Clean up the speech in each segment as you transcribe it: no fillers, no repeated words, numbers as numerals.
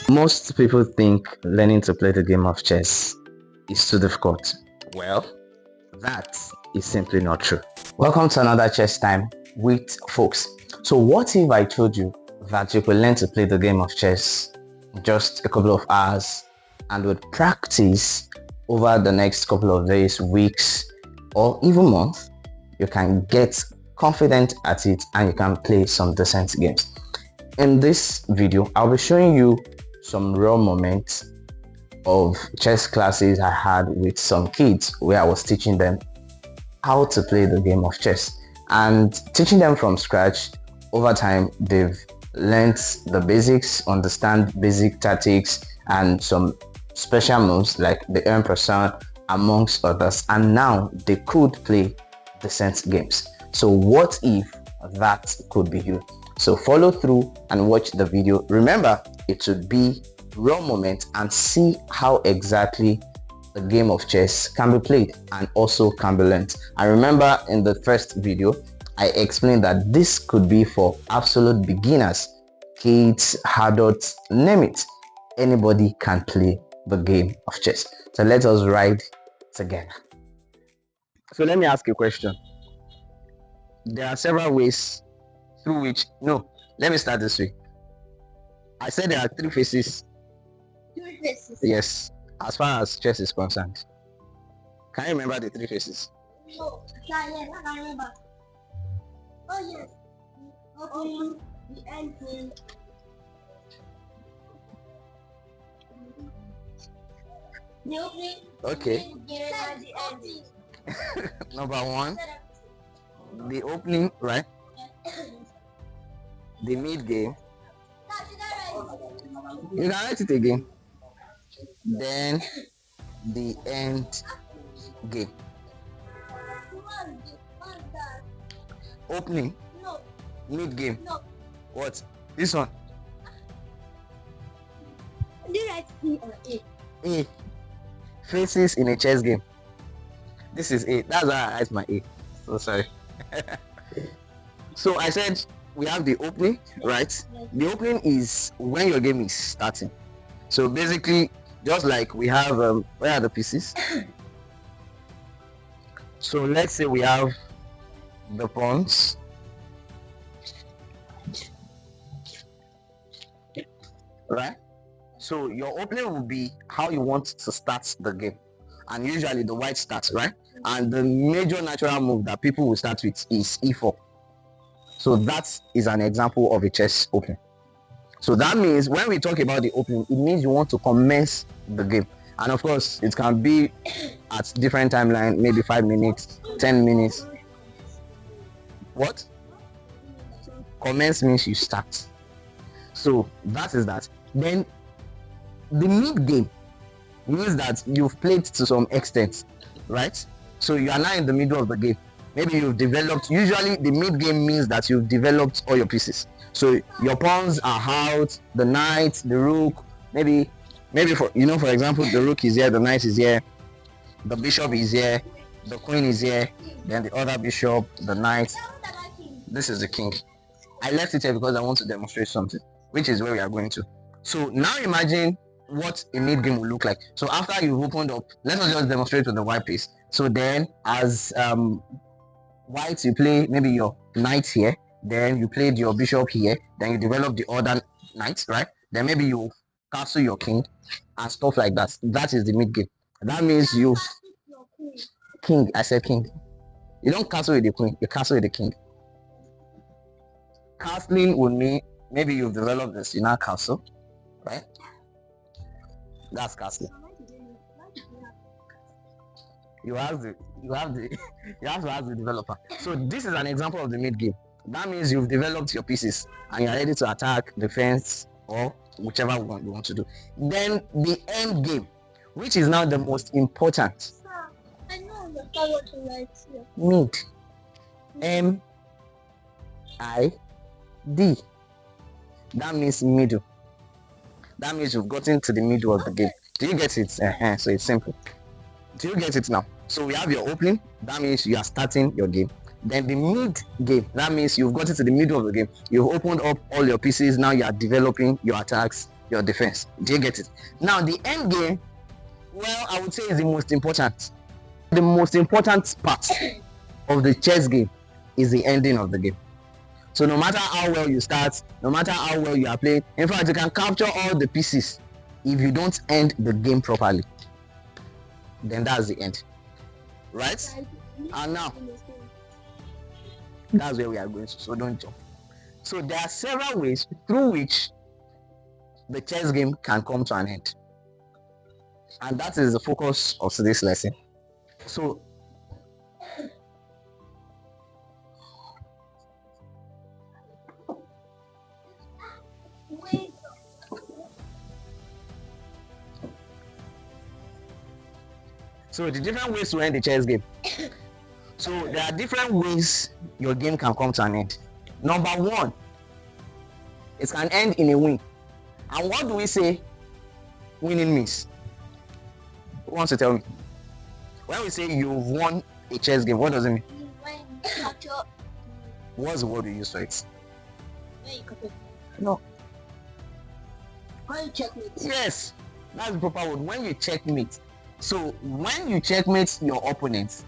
Most people think learning to play the game of chess is too difficult. Well, that is simply not true. Welcome to another chess time with FOKS. So what if I told you that you could learn to play the game of chess in just a couple of hours, and with practice over the next couple of days, weeks, or even months, you can get confident at it and you can play some decent games. In this video, I'll be showing you some real moments of chess classes I had with some kids where I was teaching them how to play the game of chess and teaching them from scratch. Over time, they've learned the basics, understand basic tactics and some special moves like the en-person amongst others, and now they could play decent games. So what if that could be you? So follow through and watch the video. Remember, it should be real moment and see how exactly the game of chess can be played and also can be learned. I remember in the first video, I explained that this could be for absolute beginners, kids, adults, name it. Anybody can play the game of chess. So let us ride together. So let me ask you a question. There are several ways through which, let me start this way. I said there are three phases. Three phases? Yes, as far as chess is concerned. Can you remember the three phases? No, I can't remember. Oh yes. Opening, the ending. The opening. Okay. The ending. Number one, the opening, right? The mid game. You can write it again. Then the end game. Opening. No. Mid game. No. What? This one. Do you write C or A? A. Phases in a chess game. This is A. That's why I write my A. So sorry. So I said we have the opening, right? The opening is when your game is starting. So basically, just like we have, where are the pieces? So let's say we have the pawns. Right? So your opening will be how you want to start the game. And usually the white starts, right? And the major natural move that people will start with is e4. So that is an example of a chess opening. So that means when we talk about the opening, it means you want to commence the game. And of course, it can be at different timeline, maybe 5 minutes, 10 minutes. What? Commence means you start. So that is that. Then the mid game means that you've played to some extent, right? So you are now in the middle of the game. Maybe you've developed, usually the mid game means that you've developed all your pieces. So your pawns are out, the knight, the rook, maybe for example, the rook is here, the knight is here, the bishop is here, the queen is here, then the other bishop, the knight. This is the king. I left it here because I want to demonstrate something, which is where we are going to. So now imagine what a mid game will look like. So after you've opened up, let us just demonstrate with the white piece. So then as white, you play maybe your knight here, then you played your bishop here, then you develop the other knight, right? Then maybe you castle your king and stuff like that. That is the mid game. That means you king. I said king. You don't castle with the queen, you castle with the king. Castling would mean maybe you've developed this, you now castle, right? That's castling. You have to ask the developer. So this is an example of the mid game. That means you've developed your pieces and you're ready to attack, defense, or whichever one you want to do. Then the end game, which is now the most important. I know what to write here. Mid. M-I-D. That means middle. That means you've gotten to the middle of the game. Do you get it? So it's simple. Do you get it now? So we have your opening. That means you are starting your game. Then the mid game, that means you've gotten to the middle of the game. You've opened up all your pieces. Now you are developing your attacks your defense. Do you get it? Now the end game, well, I would say is the most important. The most important part of the chess game is the ending of the game. So no matter how well you start, no matter how well you are playing, in fact, you can capture all the pieces. If you don't end the game properly, then that's the end. Right? And now, that's where we are going to, so don't jump. So there are several ways through which the chess game can come to an end. And that is the focus of today's lesson. So the different ways to end the chess game. So there are different ways your game can come to an end. Number one, it can end in a win. And what do we say winning means? Who wants to tell me? When we say you've won a chess game, what does it mean? What's the word we use for it? No. When you checkmate. Yes, that's the proper word. When you checkmate. So when you checkmate your opponent,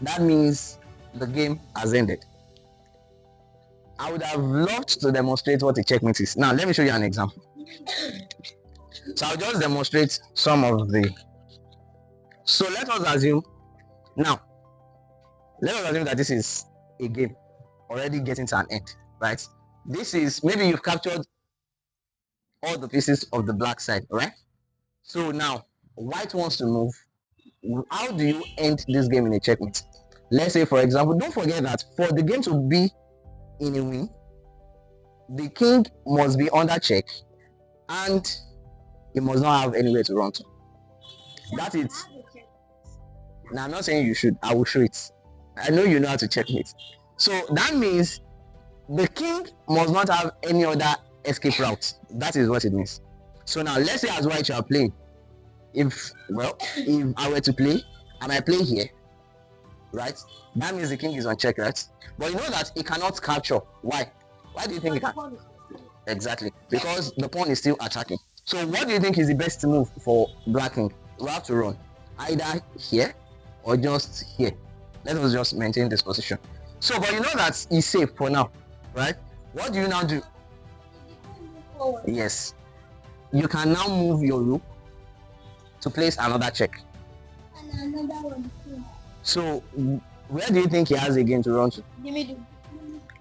that means the game has ended. I would have loved to demonstrate what a checkmate is. Now let me show you an example. So I'll just demonstrate some of the. So let us assume that this is a game already getting to an end, right? This is, maybe you've captured all the pieces of the black side, right? So now white wants to move. How do you end this game in a checkmate? Let's say, for example, don't forget that for the game to be in a win, the king must be under check and he must not have anywhere to run to. That's it. Now I'm not saying you should, I will show it. I know you know how to checkmate. So that means the king must not have any other escape route. That is what it means. So now let's say as white you are playing. If I were to play and I play here, right? That means the king is on check, right? But you know that he cannot capture. Why? Why do you think he can? Exactly. Because the pawn is still attacking. So what do you think is the best move for black king? We have to run either here or just here. Let us just maintain this position. So, but you know that he's safe for now, right? What do you now do? Yes. You can now move your rook to place another check. And another one too. So where do you think he has again to run to? The middle.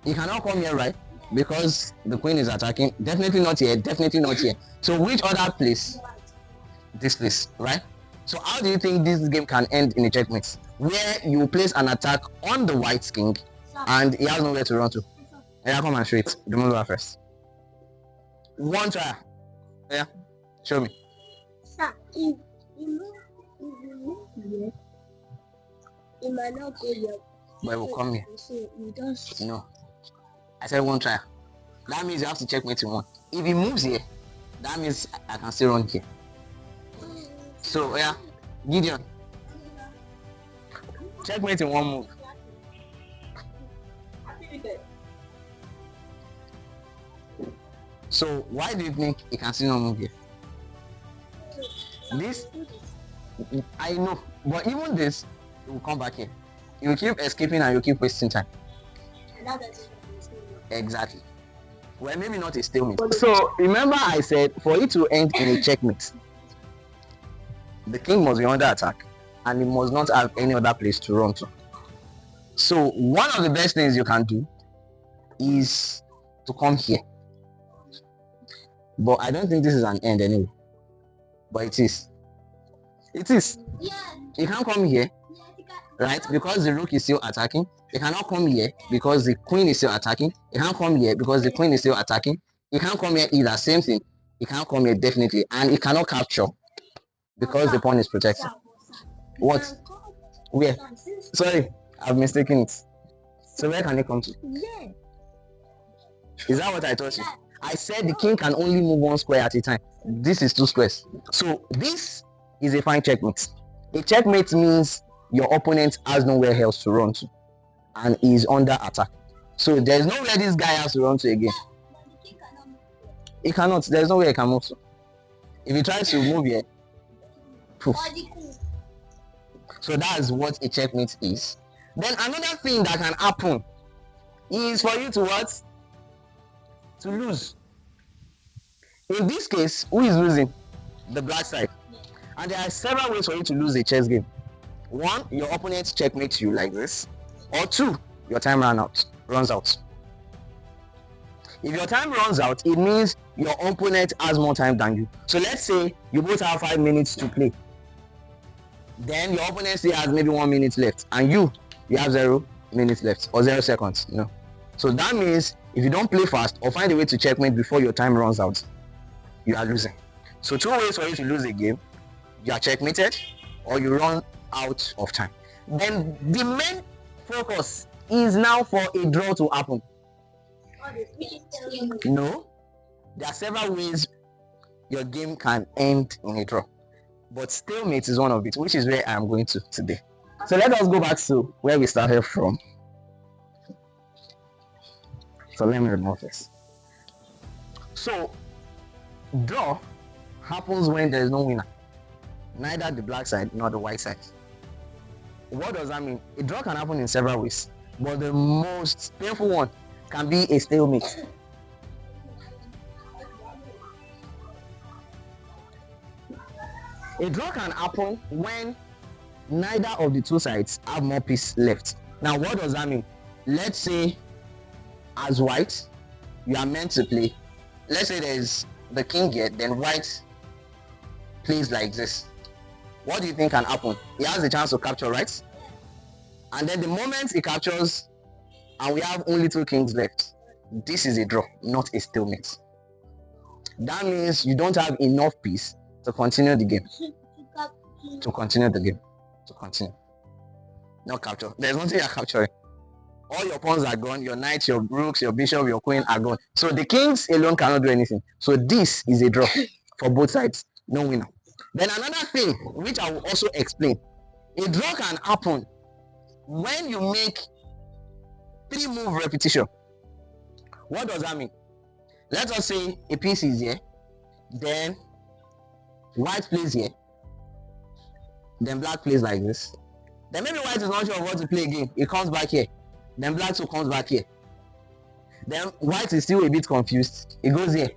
He cannot come here, right? Because the queen is attacking. Definitely not here, definitely not here. So which other place? This place, right? So how do you think this game can end in a checkmate? Where you place an attack on the white king and he has nowhere to run to. Yeah, come and show it. The move first. One try. Yeah, show me. Sir, if you move here, it might not go here. But it will come here. So you just No. I said one try. That means you have to checkmate in one. If he moves here, that means I can still run here. So yeah, Gideon. Checkmate in one move. So why do you think he can still not move here? This, I know, but even this, it will come back here. You keep escaping and you keep wasting time. Exactly. Well, maybe not a stalemate. So remember I said for it to end in a checkmate, the king must be under attack and he must not have any other place to run to. So one of the best things you can do is to come here. But I don't think this is an end anyway. But it is. It is. Yeah. You can't come here, right? Because the rook is still attacking. You cannot come here because the queen is still attacking. You can't come here because the queen is still attacking. You can't come here either. Same thing. You can't come here definitely. And you cannot capture because the pawn is protected. What? Where? Sorry, I've mistaken it. So where can it come to? Yeah. Is that what I told you? I said the king can only move one square at a time. This is 2 squares. So this is a fine checkmate. A checkmate means your opponent has nowhere else to run to and is under attack. So there's nowhere this guy has to run to again. He cannot. There's no way he can move to. If he tries to move here, poof. So that's what a checkmate is. Then another thing that can happen is for you to what? To lose. In this case, who is losing? The black side. And there are several ways for you to lose a chess game. One, your opponent checkmates you like this. Or two, your time runs out. If your time runs out, it means your opponent has more time than you. So let's say you both have 5 minutes to play. Then your opponent still has maybe 1 minute left, and you have 0 minutes left or 0 seconds. So that means if you don't play fast or find a way to checkmate before your time runs out, you are losing. So 2 ways for you to lose a game: you are checkmated or you run out of time. Then the main focus is now for a draw to happen. No, there are several ways your game can end in a draw, but stalemate is one of it, which is where I am going to today. So let us go back to where we started from. So let me remove this. So draw happens when there is no winner, neither the black side nor the white side. What does that mean? A draw can happen in several ways, but the most painful one can be a stalemate. A draw can happen when neither of the two sides have more piece left. Now, what does that mean? Let's say, as white, you are meant to play. Let's say there's the king here, then white plays like this. What do you think can happen? He has the chance to capture, right? And then the moment he captures, and we have only 2 kings left, this is a draw, not a stalemate. That means you don't have enough piece to continue the game. To continue. Not capture. There's nothing you're capturing. All your pawns are gone. Your knights, your rooks, your bishop, your queen are gone. So the kings alone cannot do anything. So this is a draw for both sides. No winner. Then another thing, which I will also explain. A draw can happen when you make 3 move repetition. What does that mean? Let us say a piece is here, then white plays here, then black plays like this. Then maybe white is not sure of what to play again. It comes back here. Then black too comes back here. Then white is still a bit confused. It goes here.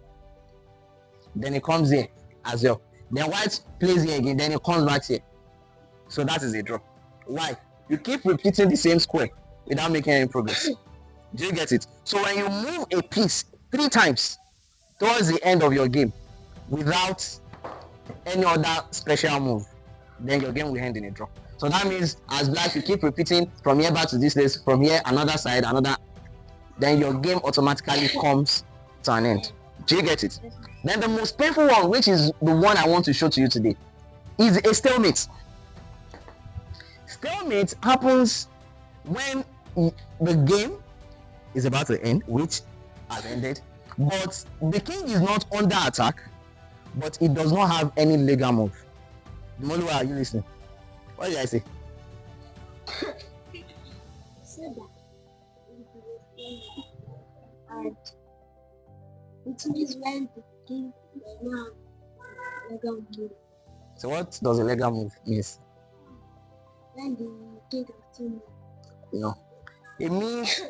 Then it comes here as well. Then white plays here again. Then it comes back here. So that is a draw. Why? You keep repeating the same square without making any progress. Do you get it? So when you move a piece 3 times towards the end of your game without any other special move, then your game will end in a draw. So that means as black, you keep repeating from here back to this place, from here another side, another, then your game automatically comes to an end. Do you get it? Then the most painful one, which is the one I want to show to you today, is a stalemate. Stalemate happens when the game is about to end, which has ended, but the king is not under attack, but it does not have any legal move. Molu, are you listening? What did I say? And it means when the king does not have legal move. So what does a legal move mean? When the king has 2 moves. No. It means,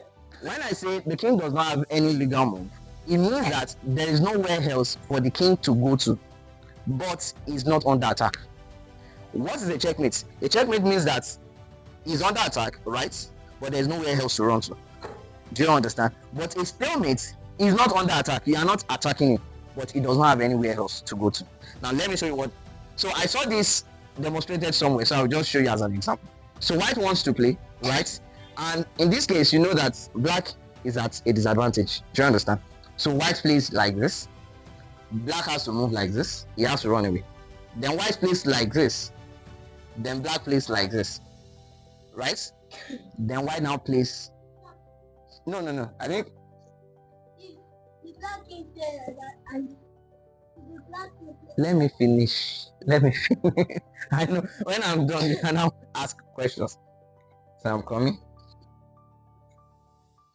when I say the king does not have any legal move, it means that there is nowhere else for the king to go to, but he's not under attack. What is a checkmate? A checkmate means that he's under attack, right? But there's nowhere else to run to. Do you understand? But a stalemate is not under attack. You are not attacking him, but he does not have anywhere else to go to. Now let me show you what. So I saw this demonstrated somewhere, so I'll just show you as an example. So white wants to play, right? And in this case, you know that black is at a disadvantage. Do you understand? So white plays like this. Black has to move like this. He has to run away. Then white plays like this. Then black plays like this. Right? Then white now plays. No. I think. The black king plays like that, and the black king plays. Let me finish. I know when I'm done, you can now ask questions. So I'm coming.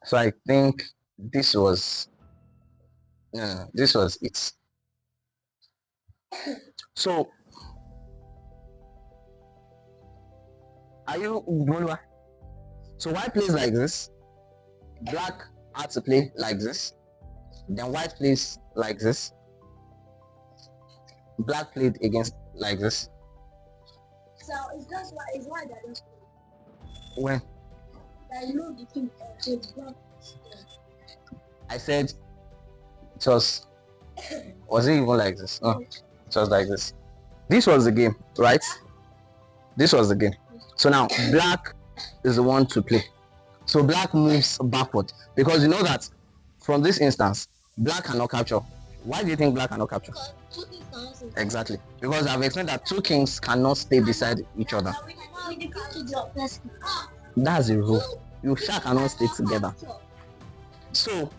So I think this was No, this was it. So, are you Molua? So white plays like this, black had to play like this, then white plays like this, black played against like this. So it's just why it's why that is When that you know the king is black. I said it was it even like this? No, it was like this. This was the game, right? This was the game. So now black is the one to play. So black moves backward because you know that from this instance, black cannot capture. Why do you think black cannot capture? Exactly. Because I've explained that two kings cannot stay beside each other. That's the rule. You sha cannot stay together. So,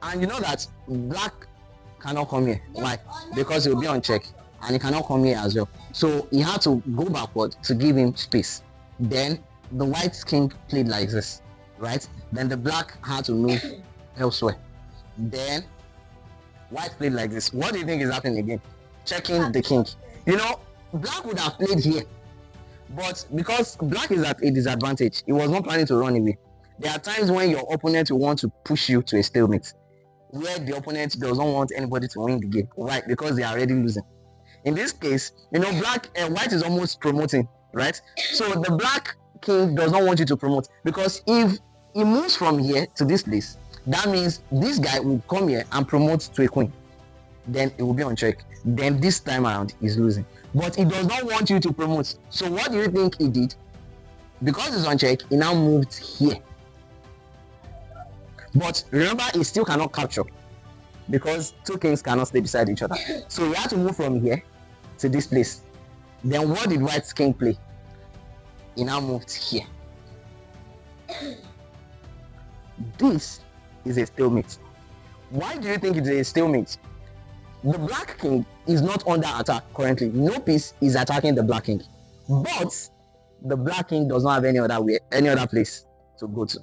and you know that black cannot come here. Why? Because he will be on check and he cannot come here as well. So he had to go backward to give him space. Then the white king played like this, right? Then the black had to move elsewhere. Then white played like this. What do you think is happening again? Checking the king. You know, black would have played here, but because black is at a disadvantage, he was not planning to run away. There are times when your opponent will want to push you to a stalemate, where the opponent does not want anybody to win the game. Why? Because they are already losing. In this case, you know, black and white is almost promoting, right? So the black king does not want you to promote, because if he moves from here to this place, that means this guy will come here and promote to a queen. Then it will be on check. Then this time around he's losing. But he does not want you to promote. So what do you think he did? Because he's on check, he now moved here. But remember, he still cannot capture because two kings cannot stay beside each other. So he had to move from here to this place. Then what did white king play? He now moved here. This is a stalemate. Why do you think it's a stalemate? The black king is not under attack currently. No piece is attacking the black king. But the black king does not have any other place to go to.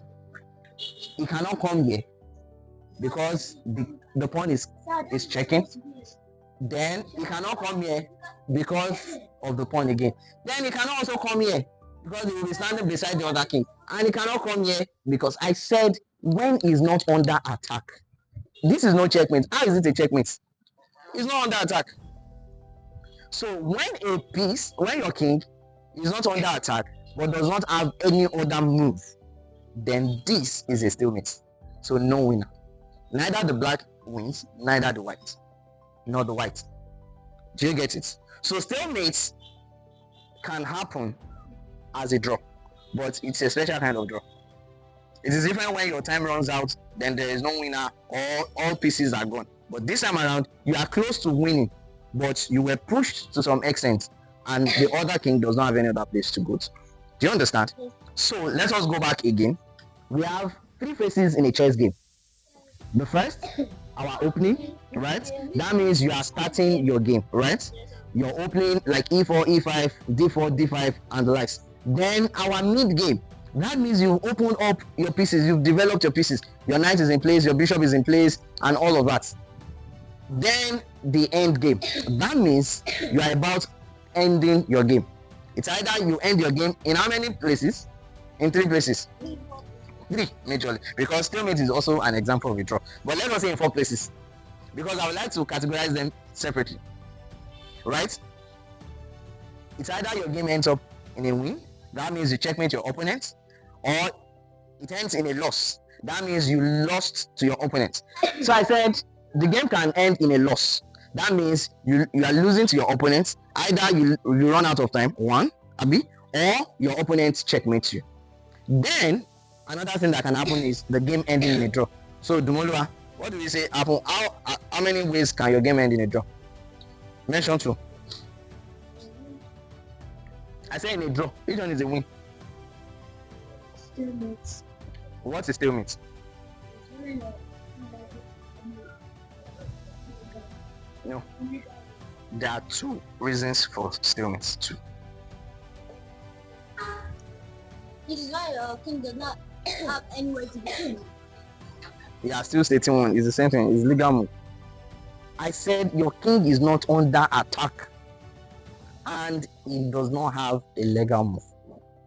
He cannot come here because the pawn is checking. Then he cannot come here because of the pawn again. Then he cannot also come here because he will be standing beside the other king. And he cannot come here because I said when he's not under attack. This is no checkmate. How is it a checkmate? He's not under attack. So when your king is not under attack but does not have any other move, then this is a stalemate. So no winner. Neither the black wins, neither the white. Nor the white. Do you get it? So stalemates can happen as a draw, but it's a special kind of draw. It is different when your time runs out, then there is no winner, or all pieces are gone. But this time around, you are close to winning, but you were pushed to some extent, and the other king does not have any other place to go to. Do you understand? So let us go back again. We have three phases in a chess game. The first, our opening, right? That means you are starting your game, right? You're opening like e4, e5, d4, d5, and the likes. Then our mid game, that means you open up your pieces, you've developed your pieces. Your knight is in place, your bishop is in place, and all of that. Then the end game, that means you are about ending your game. It's either you end your game in how many places? In three places. Three, majorly, because stalemate is also an example of a draw. But let us say in 4 places, because I would like to categorize them separately, right? It's either your game ends up in a win, that means you checkmate your opponent, or it ends in a loss, that means you lost to your opponent. So I said the game can end in a loss. That means you are losing to your opponent. Either you run out of time, one, Abi, or your opponent checkmates you. Then another thing that can happen is the game ending in a draw. So Dumolua, what do we say happen? How many ways can your game end in a draw? Mention 2. I say in a draw. Which one is a win? Stalemate. What's a stalemate? No. There are 2 reasons for stalemates. 2. This is why your king does not have anywhere to be. You are still stating one. It's the same thing. It's legal move. I said your king is not under attack and he does not have a legal move.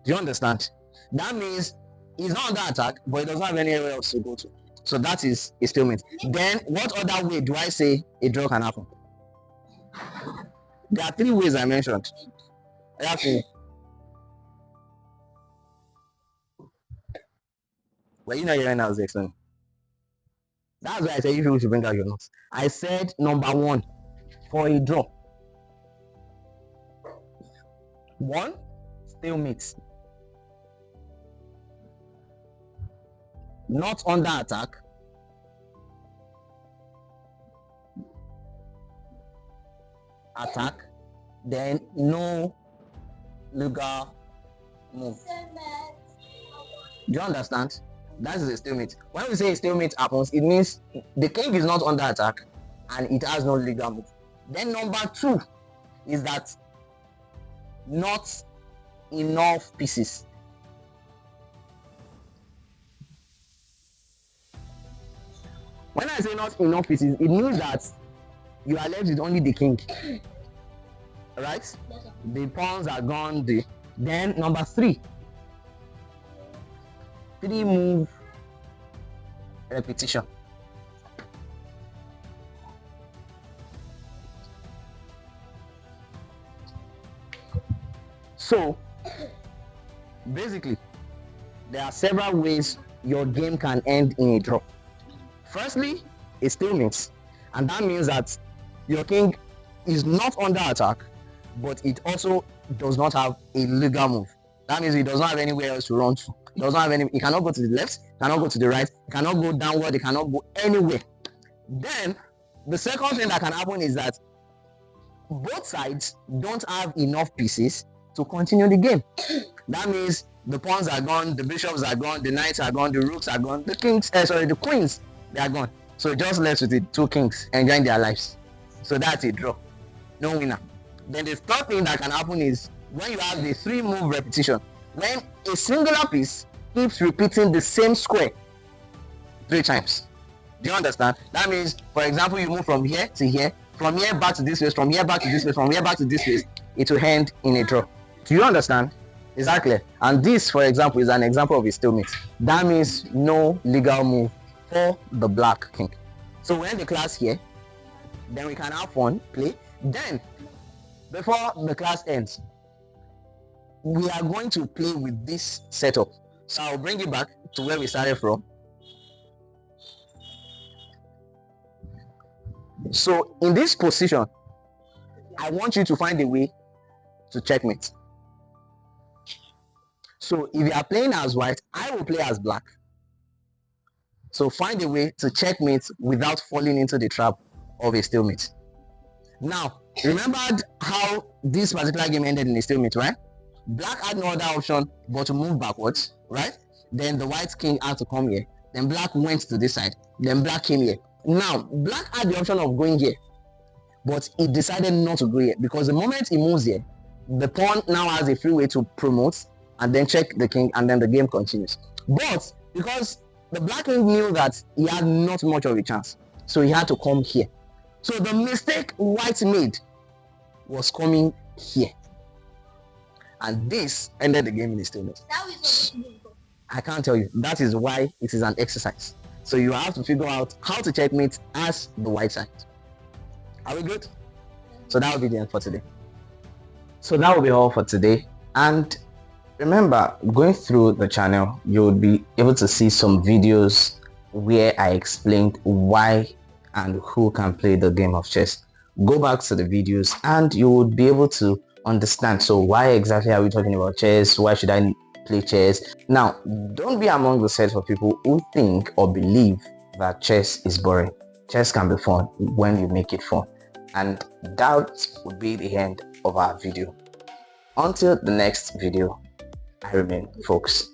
Do you understand? That means he's not under attack, but he doesn't have anywhere else to go to. So that is a stalemate. Then what other way do I say a draw can happen? There are 3 ways I mentioned. Well, you know you're right, I was explaining. That's why I said you people should bring out your notes. I said number 1 for a draw. 1, stalemate. Not under attack. Attack, then no legal move. Do you understand? That is a stalemate. When we say a stalemate happens, it means the king is not under attack and it has no legal move. Then number 2 is that not enough pieces. When I say not enough pieces, it means that you are left with only the king. Right? The pawns are gone. Then number 3 move repetition. So basically there are several ways your game can end in a draw. Firstly, a stalemate, and that means that your king is not under attack, but it also does not have a legal move. That means he does not have anywhere else to run to. He doesn't have any. He cannot go to the left, cannot go to the right, cannot go downward, he cannot go anywhere. Then the second thing that can happen is that both sides don't have enough pieces to continue the game. That means the pawns are gone, the bishops are gone, the knights are gone, the rooks are gone, the queens, they are gone. So just left with the 2 kings enjoying their lives. So that's a draw. No winner. Then the third thing that can happen is when you have the 3 move repetition, when a singular piece keeps repeating the same square 3 times. Do you understand? That means, for example, you move from here to here, from here back to this place, from here back to this place, from here back to this place, it will end in a draw. Do you understand? Is that clear? And this, for example, is an example of a stalemate. That means no legal move for the black king. So we end the class here. Then we can have fun, play. Then, before the class ends, we are going to play with this setup. So I'll bring you back to where we started from. So in this position, I want you to find a way to checkmate. So if you are playing as white, I will play as black. So find a way to checkmate without falling into the trap of a stalemate. Now, remember how this particular game ended in a stalemate, right? Black had no other option but to move backwards, right? Then the white king had to come here. Then black went to this side. Then black came here. Now, black had the option of going here, but he decided not to go here because the moment he moves here, the pawn now has a free way to promote and then check the king, and then the game continues. But because the black king knew that he had not much of a chance, so he had to come here. So the mistake white made was coming here, and this ended the game in a stalemate. I can't tell you. That is why it is an exercise. So you have to figure out how to checkmate as the white side. Are we good? So that will be the end for today. So that will be all for today. And remember, going through the channel, you will be able to see some videos where I explained why and who can play the game of chess. Go back to the videos and you would be able to understand. So why exactly are we talking about chess? Why should I play chess? Now, don't be among the set of people who think or believe that chess is boring. Chess can be fun when you make it fun. And that would be the end of our video. Until the next video, I remain FOKS.